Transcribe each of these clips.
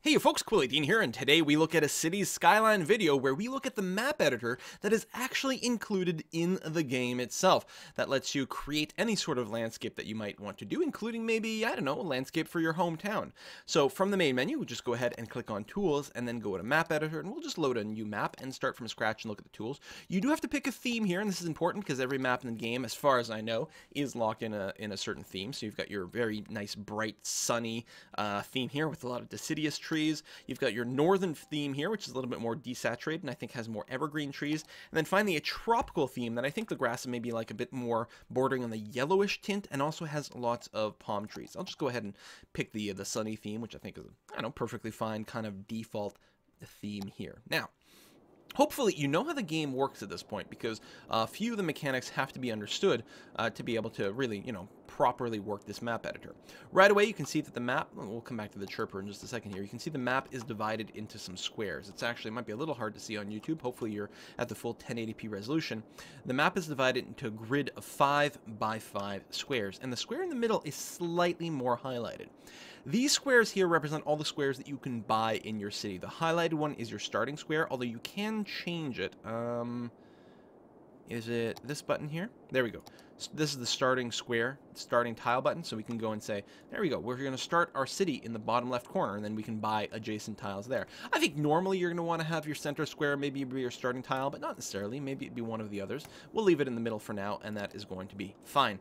Hey folks, Dean here, and today we look at a city's skyline video where we look at the map editor that is actually included in the game itself. That lets you create any sort of landscape that you might want to do, including maybe, I don't know, a landscape for your hometown. So from the main menu, we'll just go ahead and click on Tools, and then go to Map Editor, and we'll just load a new map and start from scratch and look at the tools. You do have to pick a theme here, and this is important because every map in the game, as far as I know, is locked in a certain theme. So you've got your very nice, bright, sunny theme here with a lot of deciduous trees. You've got your northern theme here, which is a little bit more desaturated and I think has more evergreen trees. And then finally a tropical theme that I think the grass is maybe like a bit more bordering on the yellowish tint and also has lots of palm trees. I'll just go ahead and pick the sunny theme, which I think is, I don't know, perfectly fine kind of default theme here. Now, hopefully you know how the game works at this point, because a few of the mechanics have to be understood to be able to really, properly work this map editor. Right away you can see that the map, we'll come back to the chirper in just a second here, you can see the map is divided into some squares. It's actually, it might be a little hard to see on YouTube, hopefully you're at the full 1080p resolution. The map is divided into a grid of 5 by 5 squares, and the square in the middle is slightly more highlighted. These squares here represent all the squares that you can buy in your city. The highlighted one is your starting square, although you can change it. Is it this button here? There we go. So this is the starting square, starting tile button, so we can go and say, there we go, we're going to start our city in the bottom left corner, and then we can buy adjacent tiles there. I think normally you're going to want to have your center square maybe be your starting tile, but not necessarily. Maybe it'd be one of the others. We'll leave it in the middle for now, and that is going to be fine.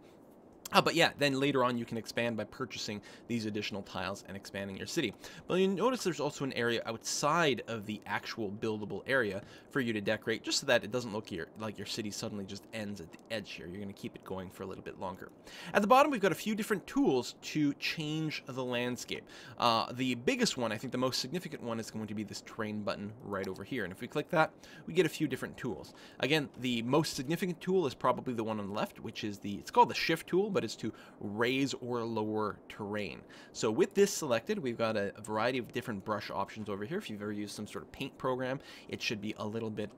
But yeah, then later on you can expand by purchasing these additional tiles and expanding your city. But you notice there's also an area outside of the actual buildable area for you to decorate, just so that it doesn't look like your city suddenly just ends at the edge here. You're going to keep it going for a little bit longer. At the bottom, we've got a few different tools to change the landscape. The biggest one, I think the most significant one, is going to be this terrain button right over here. And if we click that, we get a few different tools. Again, the most significant tool is probably the one on the left, which is it's called the Shift tool, but it's to raise or lower terrain. So with this selected, we've got a variety of different brush options over here. If you've ever used some sort of paint program, it should be a little bit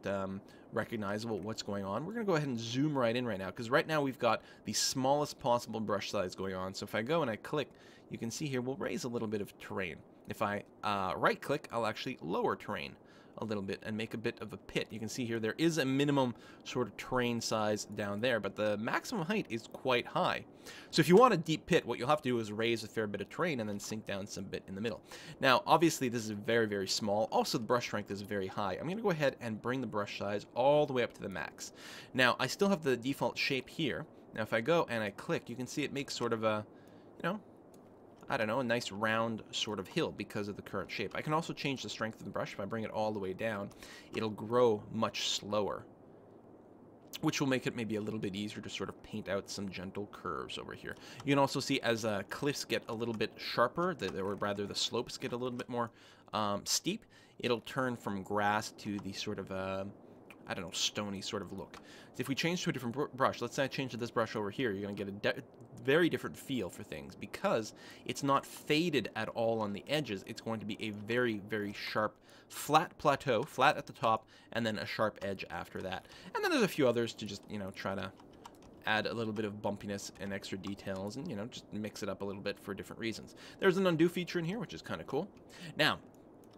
recognizable what's going on. We're going to go ahead and zoom right in right now, because right now we've got the smallest possible brush size going on. So if I go and I click, you can see here we'll raise a little bit of terrain. If I right click, I'll actually lower terrain a little bit and make a bit of a pit. You can see here there is a minimum sort of terrain size down there, but the maximum height is quite high. So if you want a deep pit, what you'll have to do is raise a fair bit of terrain and then sink down some bit in the middle. Now, obviously this is very, very small. Also, the brush strength is very high. I'm going to go ahead and bring the brush size all the way up to the max. Now, I still have the default shape here. Now, if I go and I click, you can see it makes sort of a, I don't know, a nice round sort of hill because of the current shape. I can also change the strength of the brush. If I bring it all the way down, it'll grow much slower, which will make it maybe a little bit easier to sort of paint out some gentle curves over here. You can also see as cliffs get a little bit sharper, or rather the slopes get a little bit more steep, it'll turn from grass to the sort of I don't know, stony sort of look. If we change to a different brush, let's say I change to this brush over here, you're going to get a very different feel for things because it's not faded at all on the edges. It's going to be a very, very sharp, flat plateau, flat at the top, and then a sharp edge after that. And then there's a few others to just, try to add a little bit of bumpiness and extra details and, just mix it up a little bit for different reasons. There's an undo feature in here, which is kind of cool. Now,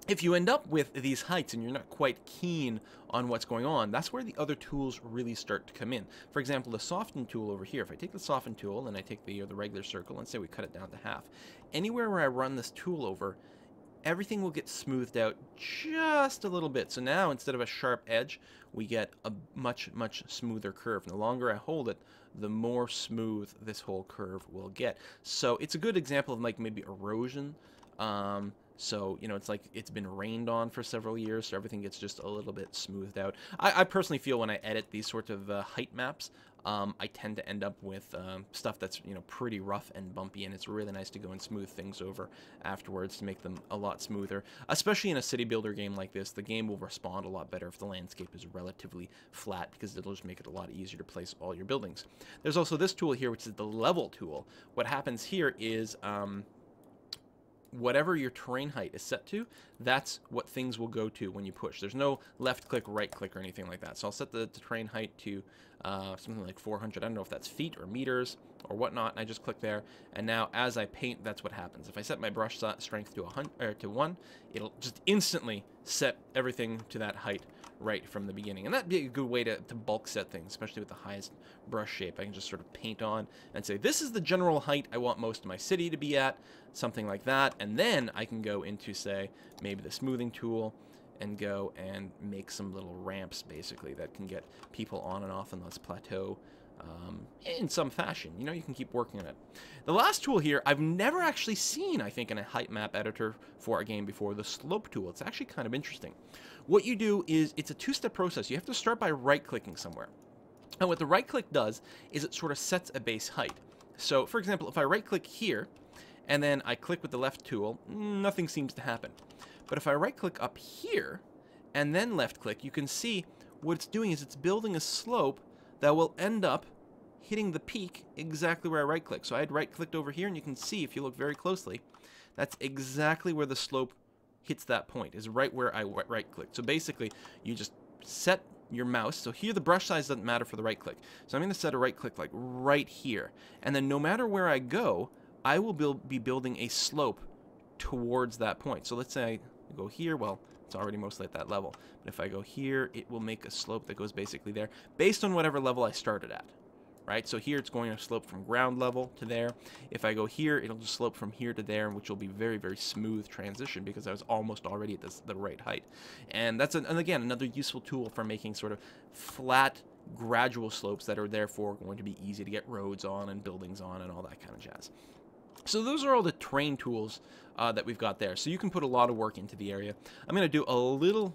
if you end up with these heights and you're not quite keen on what's going on, that's where the other tools really start to come in. For example, the soften tool over here, if I take the soften tool and I take the regular circle and say we cut it down to half, anywhere where I run this tool over, everything will get smoothed out just a little bit. So now instead of a sharp edge, we get a much, much smoother curve. And the longer I hold it, the more smooth this whole curve will get. So it's a good example of like maybe erosion. So, it's like it's been rained on for several years, so everything gets just a little bit smoothed out. I personally feel when I edit these sorts of height maps, I tend to end up with stuff that's, pretty rough and bumpy, and it's really nice to go and smooth things over afterwards to make them a lot smoother. Especially in a city builder game like this, the game will respond a lot better if the landscape is relatively flat, because it'll just make it a lot easier to place all your buildings. There's also this tool here, which is the level tool. What happens here is whatever your terrain height is set to, that's what things will go to when you push. There's no left click, right click, or anything like that. So I'll set the terrain height to something like 400. I don't know if that's feet or meters. or whatnot, and I just click there, and now as I paint, that's what happens. If I set my brush strength to 1, it'll just instantly set everything to that height right from the beginning. And that'd be a good way to bulk set things, especially with the highest brush shape. I can just sort of paint on and say, this is the general height I want most of my city to be at, something like that. And then I can go into, say, maybe the smoothing tool and go and make some little ramps, basically, that can get people on and off on this plateau in some fashion. You know, you can keep working on it. The last tool here, I've never actually seen, I think, in a height map editor for a game before, the slope tool. It's actually kind of interesting. What you do is, it's a two-step process. You have to start by right-clicking somewhere. And what the right-click does is it sort of sets a base height. So, for example, if I right-click here, and then I click with the left tool, nothing seems to happen. But if I right-click up here, and then left-click, you can see what it's doing is it's building a slope that will end up hitting the peak exactly where I right-click. So I had right-clicked over here, and you can see, if you look very closely, that's exactly where the slope hits that point, is right where I right-clicked. So basically, you just set your mouse. So here the brush size doesn't matter for the right-click. So I'm going to set a right-click like right here. And then no matter where I go, I will be building a slope towards that point. So let's say I go here. Well, it's already mostly at that level. But if I go here, it will make a slope that goes basically there, based on whatever level I started at. Right? So here it's going to slope from ground level to there. If I go here, it'll just slope from here to there, which will be very, very smooth transition because I was almost already at the right height. And that's, and again, another useful tool for making sort of flat, gradual slopes that are therefore going to be easy to get roads on and buildings on and all that kind of jazz. So those are all the terrain tools that we've got there. So you can put a lot of work into the area. I'm going to do a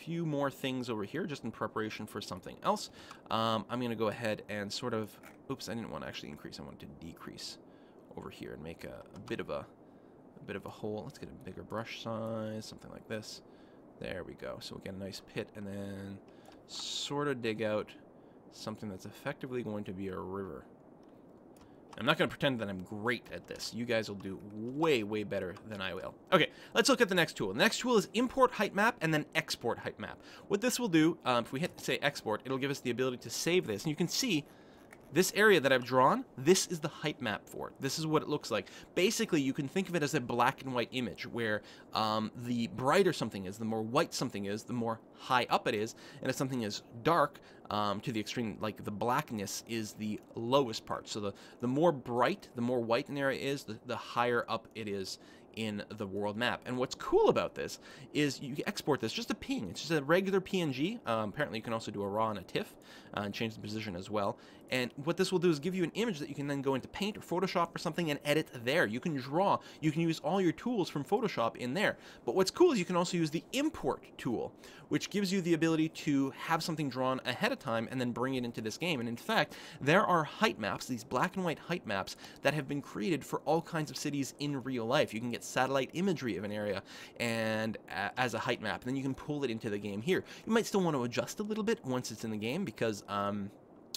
few more things over here just in preparation for something else. I'm going to go ahead and sort of, oops, I didn't want to actually increase. I wanted to decrease over here and make a bit of a hole. Let's get a bigger brush size, something like this. There we go. So we'll get a nice pit and then sort of dig out something that's effectively going to be a river. I'm not going to pretend that I'm great at this. You guys will do way, way better than I will. Okay, let's look at the next tool. The next tool is import height map and then export height map. What this will do, if we hit, say, export, it'll give us the ability to save this. And you can see this area that I've drawn, this is the height map for it. This is what it looks like. Basically, you can think of it as a black and white image where the brighter something is, the more white something is, the more high up it is. And if something is dark to the extreme, like the blackness is the lowest part. So the more bright, the more white an area is, the higher up it is in the world map. And what's cool about this is you export this just a ping. It's just a regular PNG. Apparently you can also do a raw and a TIFF and change the position as well. And what this will do is give you an image that you can then go into Paint or Photoshop or something and edit there. You can draw. You can use all your tools from Photoshop in there. But what's cool is you can also use the import tool, which gives you the ability to have something drawn ahead of time and then bring it into this game. And in fact, there are height maps, these black and white height maps that have been created for all kinds of cities in real life. You can get satellite imagery of an area and as a height map, and then you can pull it into the game here. You might still want to adjust a little bit once it's in the game because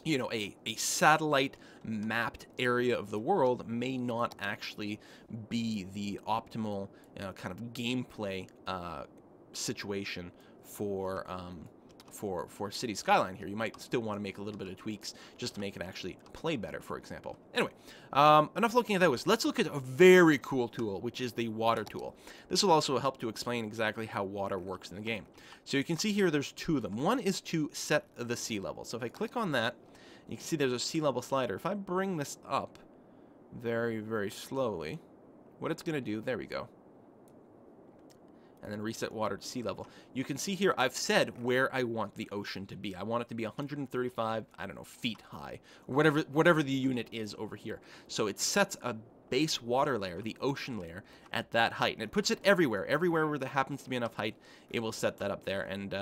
you know, a satellite mapped area of the world may not actually be the optimal kind of gameplay situation for City Skyline here. You might still want to make a little bit of tweaks just to make it actually play better, for example. Anyway, enough looking at those. Let's look at a very cool tool, which is the water tool. This will also help to explain exactly how water works in the game. So you can see here there's two of them. One is to set the sea level. So if I click on that, you can see there's a sea level slider. If I bring this up very, very slowly, what it's going to do, there we go, and then reset water to sea level. You can see here I've said where I want the ocean to be. I want it to be 135, I don't know, feet high, or whatever the unit is over here. So it sets a base water layer, the ocean layer, at that height, and it puts it everywhere where there happens to be enough height. It will set that up there, and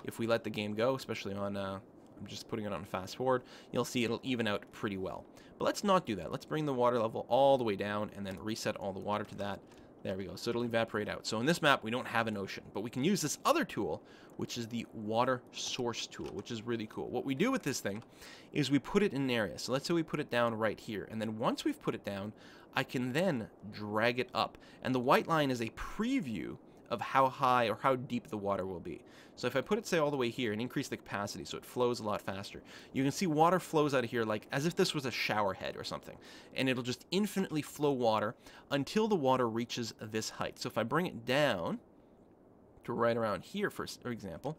if we let the game go, especially on I'm just putting it on fast forward, you'll see it'll even out pretty well. But let's not do that. Let's bring the water level all the way down and then reset all the water to that. There we go. So it'll evaporate out. So in this map, we don't have an ocean, but we can use this other tool, which is the water source tool, which is really cool. What we do with this thing is we put it in an area. So let's say we put it down right here. And then once we've put it down, I can then drag it up. And the white line is a preview of how high or how deep the water will be. So if I put it, say, all the way here and increase the capacity so it flows a lot faster, you can see water flows out of here like as if this was a shower head or something. And it'll just infinitely flow water until the water reaches this height. So if I bring it down to right around here, for example,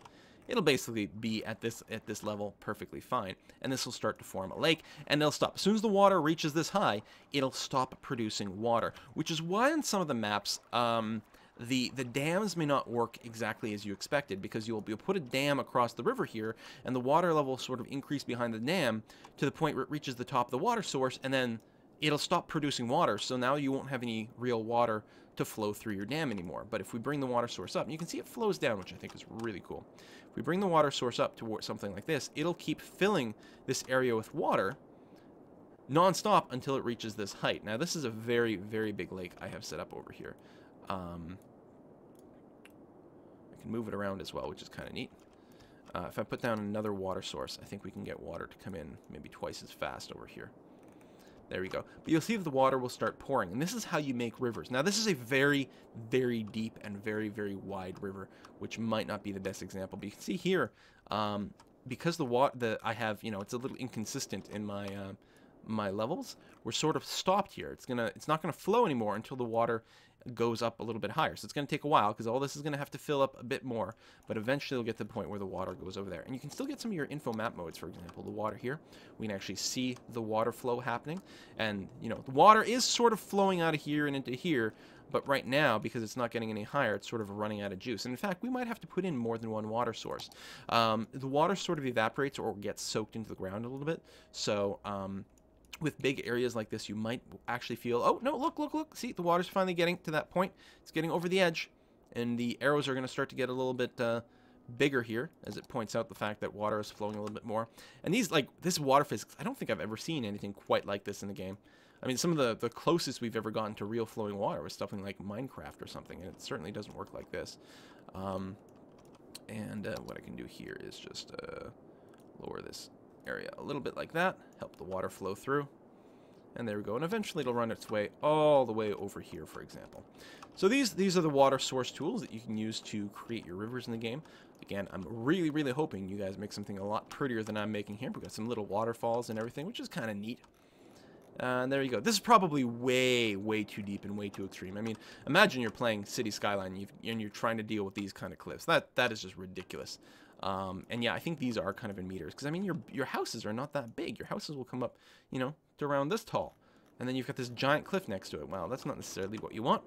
it'll basically be at this level perfectly fine. And this will start to form a lake, and it'll stop. As soon as the water reaches this high, it'll stop producing water, which is why on some of the maps, the dams may not work exactly as you expected, because you'll put a dam across the river here, and the water level will sort of increase behind the dam to the point where it reaches the top of the water source, and then it'll stop producing water, so now you won't have any real water to flow through your dam anymore. But if we bring the water source up, and you can see it flows down, which I think is really cool. If we bring the water source up towards something like this, it'll keep filling this area with water non-stop until it reaches this height. Now, this is a very, very big lake I have set up over here. I can move it around as well, which is kind of neat. If I put down another water source, I think we can get water to come in maybe twice as fast over here. There we go. But you'll see that the water will start pouring. And this is how you make rivers. Now, this is a very, very deep and very, very wide river, which might not be the best example. But you can see here, because the water I have, you know, it's a little inconsistent in my my levels. We're sort of stopped here. It's not gonna flow anymore until the water goes up a little bit higher. So it's going to take a while because all this is going to have to fill up a bit more, but eventually it'll get to the point where the water goes over there. And you can still get some of your info map modes, for example, the water here. We can actually see the water flow happening, and you know, the water is sort of flowing out of here and into here, but right now, because it's not getting any higher, it's sort of running out of juice. And in fact, we might have to put in more than one water source. The water sort of evaporates or gets soaked into the ground a little bit, so with big areas like this, you might actually feel, oh, no, look. See, the water's finally getting to that point. It's getting over the edge, and the arrows are going to start to get a little bit bigger here, as it points out the fact that water is flowing a little bit more. And these, like, this water physics, I don't think I've ever seen anything quite like this in the game. I mean, some of the closest we've ever gotten to real flowing water was something like Minecraft or something, and it certainly doesn't work like this. What I can do here is just lower this area a little bit like that, help the water flow through, and there we go. And eventually it'll run its way all the way over here, for example. So these are the water source tools that you can use to create your rivers in the game. Again, I'm really hoping you guys make something a lot prettier than I'm making here. We've got some little waterfalls and everything, which is kind of neat. And there you go. This is probably way too deep and way too extreme. I mean, imagine you're playing City Skyline and you're trying to deal with these kind of cliffs. That is just ridiculous. And yeah, I think these are kind of in meters, because I mean, your houses are not that big. Your houses will come up, you know, to around this tall, and then you've got this giant cliff next to it. Well, that's not necessarily what you want.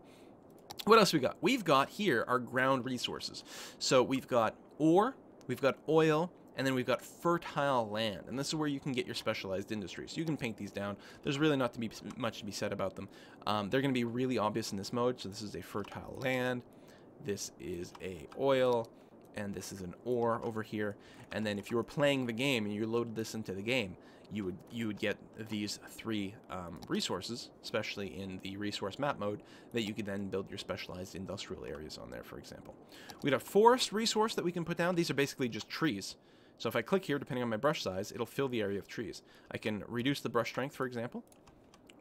What else we got? We've got here our ground resources. So we've got ore, we've got oil, and then we've got fertile land, and this is where you can get your specialized industries. So you can paint these down. There's really not to be much to be said about them. They're going to be really obvious in this mode. So this is a fertile land, this is a oil, and this is an ore over here. And then if you were playing the game and you loaded this into the game, you would get these three resources, especially in the resource map mode, that you could then build your specialized industrial areas on there, for example. We got a forest resource that we can put down. These are basically just trees. So if I click here, depending on my brush size, it'll fill the area of trees. I can reduce the brush strength, for example,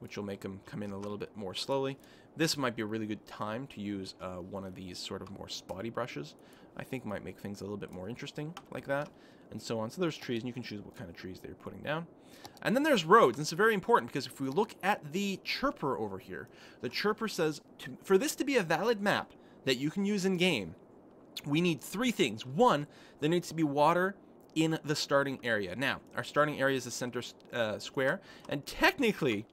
which will make them come in a little bit more slowly. This might be a really good time to use one of these sort of more spotty brushes. I think might make things a little bit more interesting like that, and so on. So there's trees, and you can choose what kind of trees they're putting down. And then there's roads, and it's very important, because if we look at the chirper over here, the chirper says, for this to be a valid map that you can use in-game, we need three things. One, there needs to be water in the starting area. Now, our starting area is the center square, and technically,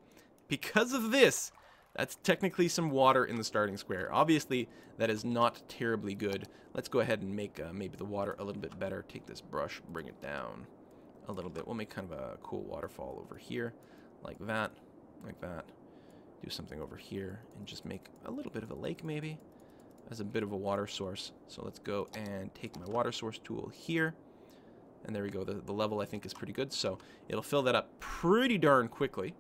because of this, that's technically some water in the starting square. Obviously, that is not terribly good. Let's go ahead and make maybe the water a little bit better. Take this brush, bring it down a little bit. We'll make kind of a cool waterfall over here, like that, like that. Do something over here, and just make a little bit of a lake, maybe, as a bit of a water source. So let's go and take my water source tool here. And there we go. The level, I think, is pretty good. So it'll fill that up pretty darn quickly.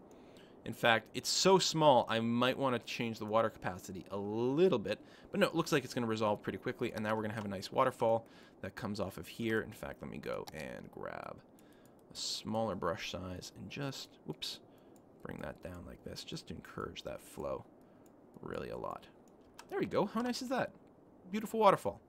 In fact, it's so small, I might want to change the water capacity a little bit. But no, it looks like it's going to resolve pretty quickly. And now we're going to have a nice waterfall that comes off of here. In fact, let me go and grab a smaller brush size and just, whoops, bring that down like this, just to encourage that flow really a lot. There we go. How nice is that? beautiful waterfall.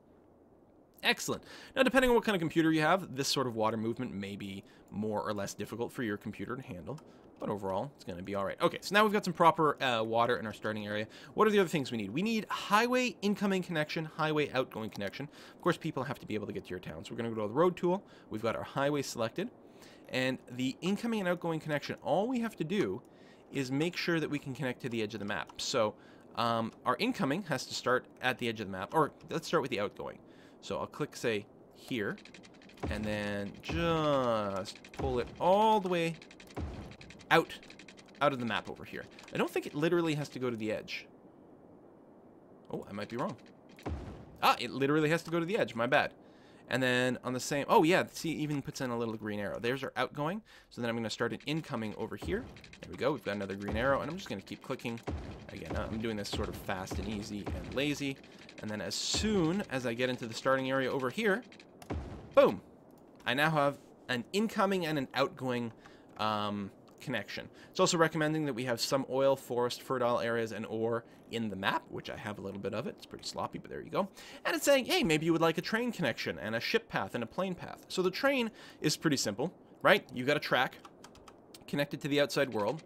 Excellent. Now, depending on what kind of computer you have, this sort of water movement may be more or less difficult for your computer to handle. But overall, it's going to be all right. Okay, so now we've got some proper water in our starting area. What are the other things we need? We need highway incoming connection, highway outgoing connection. Of course, people have to be able to get to your town. So we're going to go to the road tool. We've got our highway selected. And the incoming and outgoing connection, all we have to do is make sure that we can connect to the edge of the map. So our incoming has to start at the edge of the map. Or let's start with the outgoing. So I'll click, say, here. And then just pull it all the way out of the map over here. I don't think it literally has to go to the edge. Oh, I might be wrong. Ah, it literally has to go to the edge. My bad. And then on the same... Oh, yeah. See, it even puts in a little green arrow. There's our outgoing. So then I'm going to start an incoming over here. There we go. We've got another green arrow. And I'm just going to keep clicking. Again, I'm doing this sort of fast and easy and lazy. And then as soon as I get into the starting area over here, boom. I now have an incoming and an outgoing connection. It's also recommending that we have some oil, forest, fertile areas, and ore in the map, which I have a little bit of it. It's pretty sloppy, but there you go. And it's saying, hey, maybe you would like a train connection and a ship path and a plane path. So the train is pretty simple, right? You've got a track connected to the outside world.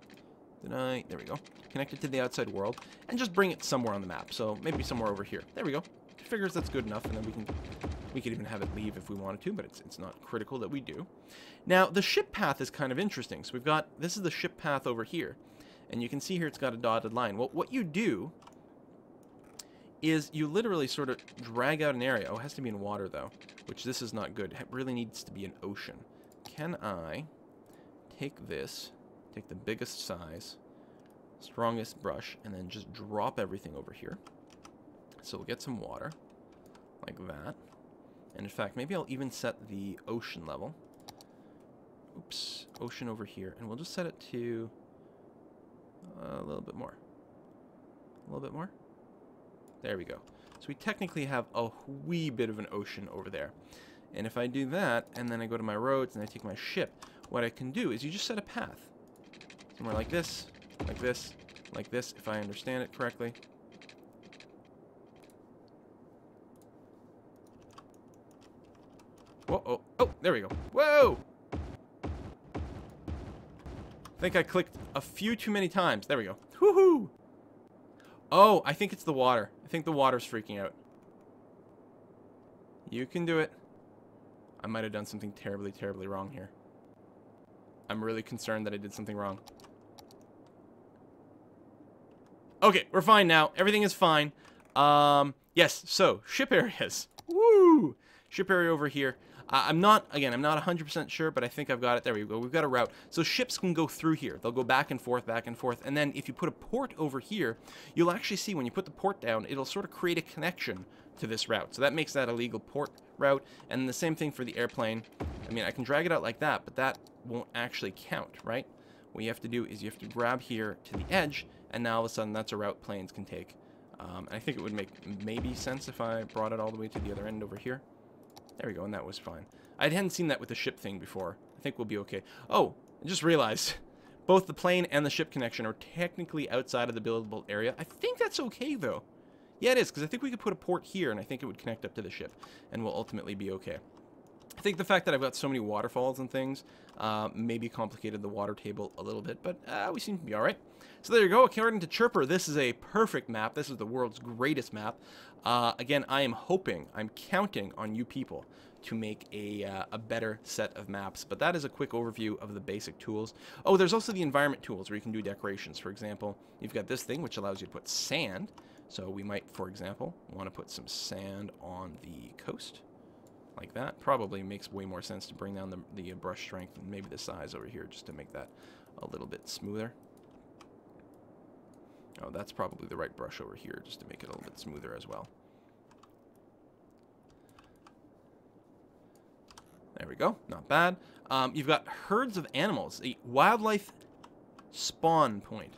There we go. Connected to the outside world, and just bring it somewhere on the map. So maybe somewhere over here. There we go. Figures that's good enough, and then we could even have it leave if we wanted to, but it's not critical that we do. Now, the ship path is kind of interesting. So we've got, this is the ship path over here, and you can see here it's got a dotted line. Well, what you do is you literally sort of drag out an area. Oh, it has to be in water, though, which this is not good. It really needs to be an ocean. Can I take this, take the biggest size, strongest brush, and then just drop everything over here? So we'll get some water, like that. And in fact, maybe I'll even set the ocean level. Oops, ocean over here. And we'll just set it to a little bit more. A little bit more. There we go. So we technically have a wee bit of an ocean over there. And if I do that, and then I go to my roads, and I take my ship, what I can do is you just set a path. Somewhere like this, like this, like this, if I understand it correctly. Whoa, oh, oh, there we go. Whoa! I think I clicked a few too many times. There we go. Woohoo! Oh, I think it's the water. I think the water's freaking out. You can do it. I might have done something terribly, terribly wrong here. I'm really concerned that I did something wrong. Okay, we're fine now. Everything is fine. Yes, so, ship areas. Woo! Ship area over here. I'm not 100% sure, but I think I've got it. There we go. We've got a route. So ships can go through here. They'll go back and forth, and then if you put a port over here, you'll actually see when you put the port down, it'll sort of create a connection to this route. So that makes that a legal port route, and the same thing for the airplane. I mean, I can drag it out like that, but that won't actually count, right? What you have to do is you have to grab here to the edge, and now all of a sudden that's a route planes can take. And I think it would make maybe sense if I brought it all the way to the other end over here. There we go, and that was fine. I hadn't seen that with the ship thing before. I think we'll be okay. Oh, I just realized both the plane and the ship connection are technically outside of the buildable area. I think that's okay, though. Yeah, it is, because I think we could put a port here, and I think it would connect up to the ship, and we'll ultimately be okay. I think the fact that I've got so many waterfalls and things maybe complicated the water table a little bit, but we seem to be all right. So there you go. According to Chirper, this is a perfect map. This is the world's greatest map. Again, I'm counting on you people to make a better set of maps. But that is a quick overview of the basic tools. Oh, there's also the environment tools where you can do decorations. For example, you've got this thing which allows you to put sand. So we might, for example, want to put some sand on the coast. Like that. Probably makes way more sense to bring down the brush strength and maybe the size over here just to make that a little bit smoother. Oh, that's probably the right brush over here just to make it a little bit smoother as well. There we go. Not bad. You've got herds of animals. A wildlife spawn point.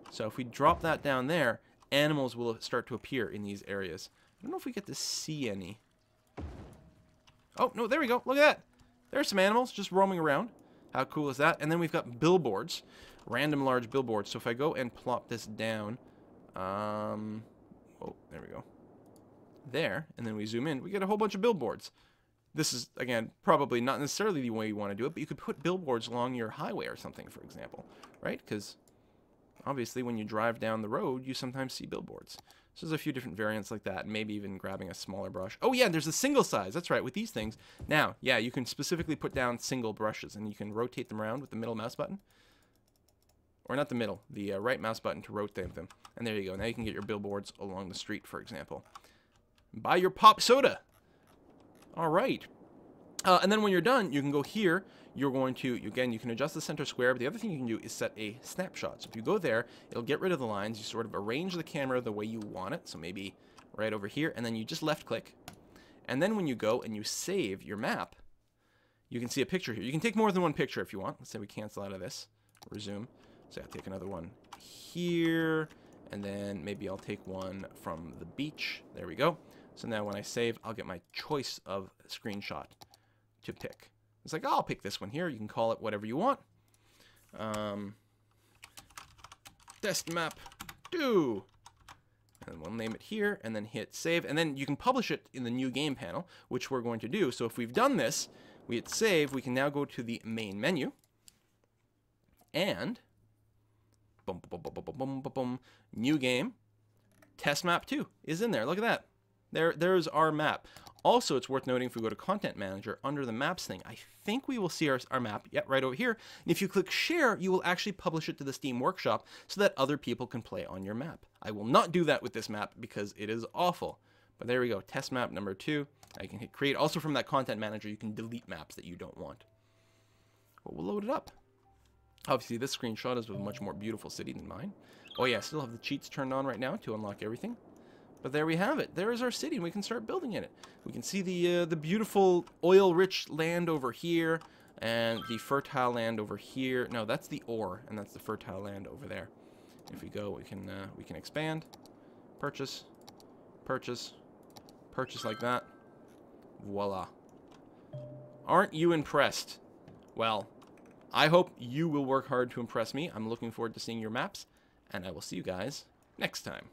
So if we drop that down there, animals will start to appear in these areas. I don't know if we get to see any. Oh, no, there we go. Look at that. There's some animals just roaming around. How cool is that? And then we've got billboards. Random large billboards. So if I go and plop this down, oh, there we go. there, and then we zoom in, we get a whole bunch of billboards. This is, again, probably not necessarily the way you want to do it, but you could put billboards along your highway or something, for example, right? Because obviously when you drive down the road, you sometimes see billboards. So there's a few different variants like that, maybe even grabbing a smaller brush. Oh yeah, there's a single size. That's right, with these things. Now, yeah, you can specifically put down single brushes, and you can rotate them around with the middle mouse button. Or not the middle, the right mouse button to rotate them. And there you go. Now you can get your billboards along the street, for example. Buy your pop soda. All right. And then when you're done, you can go here. You're going to, again, you can adjust the center square, but the other thing you can do is set a snapshot. So if you go there, it'll get rid of the lines. You sort of arrange the camera the way you want it. So maybe right over here, and then you just left click. And then when you go and you save your map, you can see a picture here. You can take more than one picture if you want. Let's say we cancel out of this, resume. So I'll take another one here, and then maybe I'll take one from the beach. There we go. So now when I save, I'll get my choice of screenshot to pick. It's like, oh, I'll pick this one here. You can call it whatever you want. Test map 2. And we'll name it here, and then hit save. And then you can publish it in the new game panel, which we're going to do. So if we've done this, we hit save, we can now go to the main menu. And boom, boom, boom, boom, boom, boom, boom, boom, new game. Test map 2 is in there. Look at that. There's our map. Also, it's worth noting if we go to Content Manager, under the Maps thing, I think we will see our map, right over here. And if you click Share, you will actually publish it to the Steam Workshop so that other people can play on your map. I will not do that with this map because it is awful. But there we go, test map number 2. I can hit Create. Also from that Content Manager, you can delete maps that you don't want. But we'll load it up. Obviously, this screenshot is of a much more beautiful city than mine. Oh yeah, I still have the cheats turned on right now to unlock everything. But there we have it. There is our city, and we can start building in it. We can see the beautiful oil-rich land over here, and the fertile land over here. No, that's the ore, and that's the fertile land over there. If we go, we can expand, purchase, purchase, purchase like that. Voila. Aren't you impressed? Well, I hope you will work hard to impress me. I'm looking forward to seeing your maps, and I will see you guys next time.